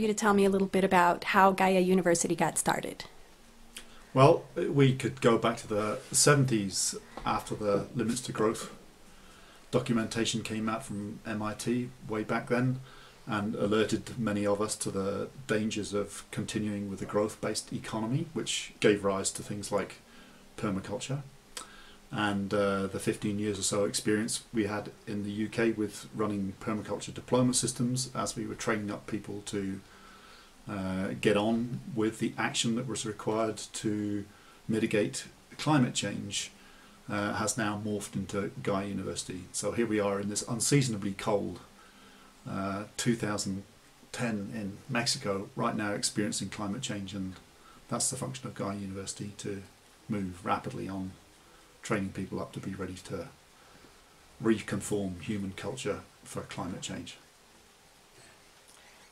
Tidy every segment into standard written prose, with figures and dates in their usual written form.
you to tell me a little bit about how Gaia University got started. Well, we could go back to the 70s after the Limits to Growth documentation came out from MIT way back then and alerted many of us to the dangers of continuing with a growth-based economy, which gave rise to things like permaculture. And the 15 years or so experience we had in the UK with running permaculture diploma systems as we were training up people to get on with the action that was required to mitigate climate change has now morphed into Gaia University. So here we are in this unseasonably cold 2010 in Mexico, right now experiencing climate change, and that's the function of Gaia University, to move rapidly on training people up to be ready to reconform human culture for climate change.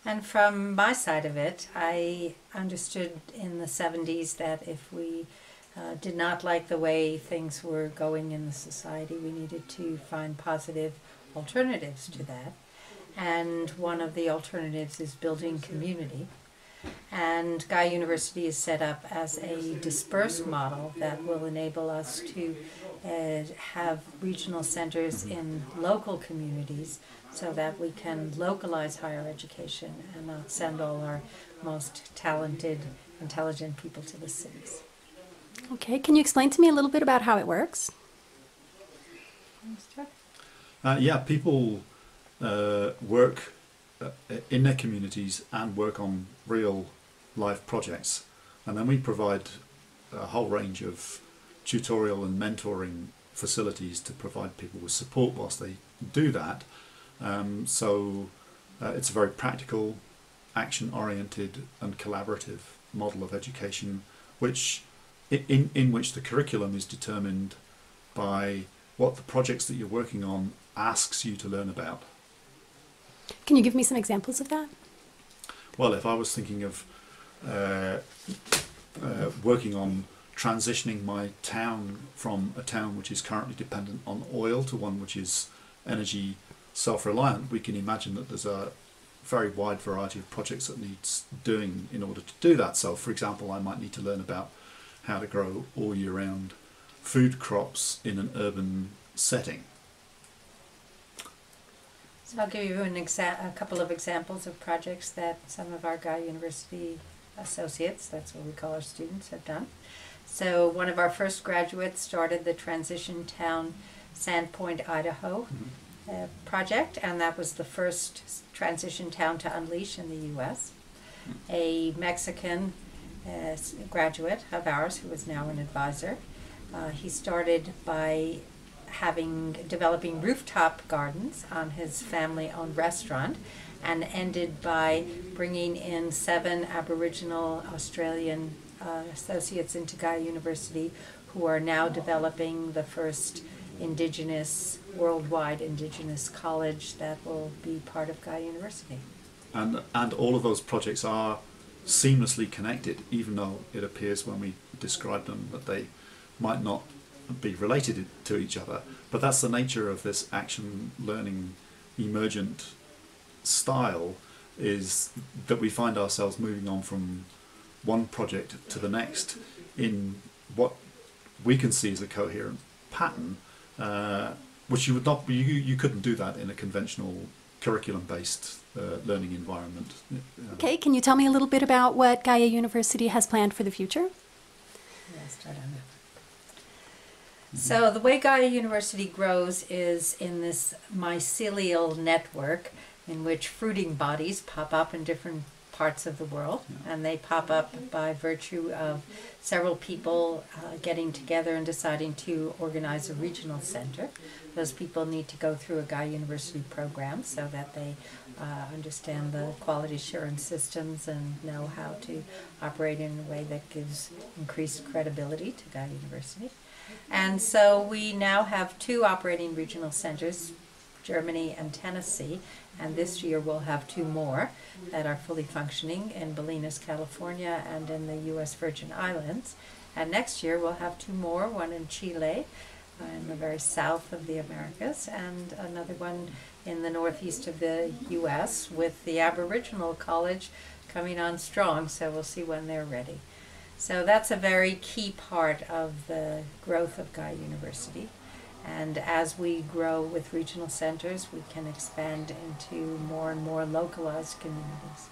And from my side of it, I understood in the 70s that if we did not like the way things were going in the society, we needed to find positive alternatives to that. And one of the alternatives is building community. And Gaia University is set up as a dispersed model that will enable us to have regional centers in local communities so that we can localize higher education and not send all our most talented, intelligent people to the cities. Okay, can you explain to me a little bit about how it works? Yeah, people work in their communities and work on real life projects, and then we provide a whole range of tutorial and mentoring facilities to provide people with support whilst they do that. So it's a very practical, action-oriented and collaborative model of education, which in which the curriculum is determined by what the projects that you're working on asks you to learn about. Can you give me some examples of that? Well, if I was thinking of working on transitioning my town from a town which is currently dependent on oil to one which is energy self-reliant, we can imagine that there's a very wide variety of projects that needs doing in order to do that. So, for example, I might need to learn about how to grow all year round food crops in an urban setting. So I'll give you a couple of examples of projects that some of our Gaia University associates, that's what we call our students, have done. So one of our first graduates started the Transition Town Sandpoint, Idaho project, and that was the first transition town to unleash in the U.S. A Mexican graduate of ours who is now an advisor, he started by developing rooftop gardens on his family-owned restaurant, and ended by bringing in 7 Aboriginal Australian associates into Gaia University, who are now developing the first worldwide Indigenous college that will be part of Gaia University. And all of those projects are seamlessly connected, even though it appears when we describe them that they might not be related to each other. But that's the nature of this action learning emergent style, is that we find ourselves moving on from one project to the next in what we can see as a coherent pattern, which you would not be, you couldn't do that in a conventional curriculum-based learning environment. Okay, can you tell me a little bit about what Gaia University has planned for the future? Yeah, I'll start on that. So the way Gaia University grows is in this mycelial network in which fruiting bodies pop up in different parts of the world, and they pop up by virtue of several people getting together and deciding to organize a regional center. Those people need to go through a Gaia University program so that they understand the quality assurance systems and know how to operate in a way that gives increased credibility to Gaia University. And so we now have 2 operating regional centers, Germany and Tennessee, and this year we'll have 2 more that are fully functioning in Bolinas, California, and in the U.S. Virgin Islands. And next year we'll have 2 more, one in Chile, in the very south of the Americas, and another one in the northeast of the U.S. with the Aboriginal College coming on strong, so we'll see when they're ready. So that's a very key part of the growth of Gaia University. And as we grow with regional centers, we can expand into more and more localized communities.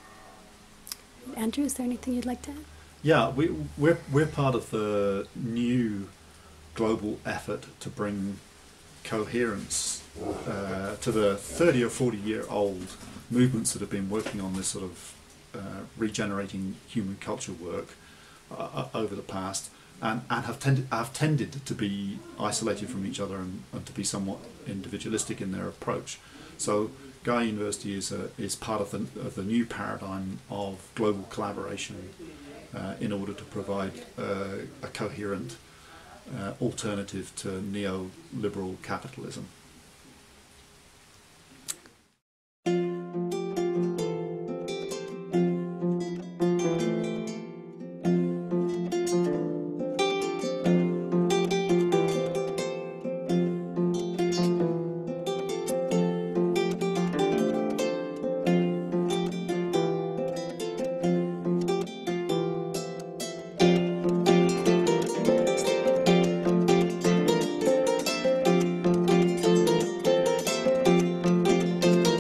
Andrew, is there anything you'd like to add? Yeah, we're part of the new global effort to bring coherence to the 30 or 40-year-old movements that have been working on this sort of regenerating human culture work over the past, and have tended to be isolated from each other and to be somewhat individualistic in their approach. So Gaia University is part of the new paradigm of global collaboration in order to provide a coherent alternative to neoliberal capitalism.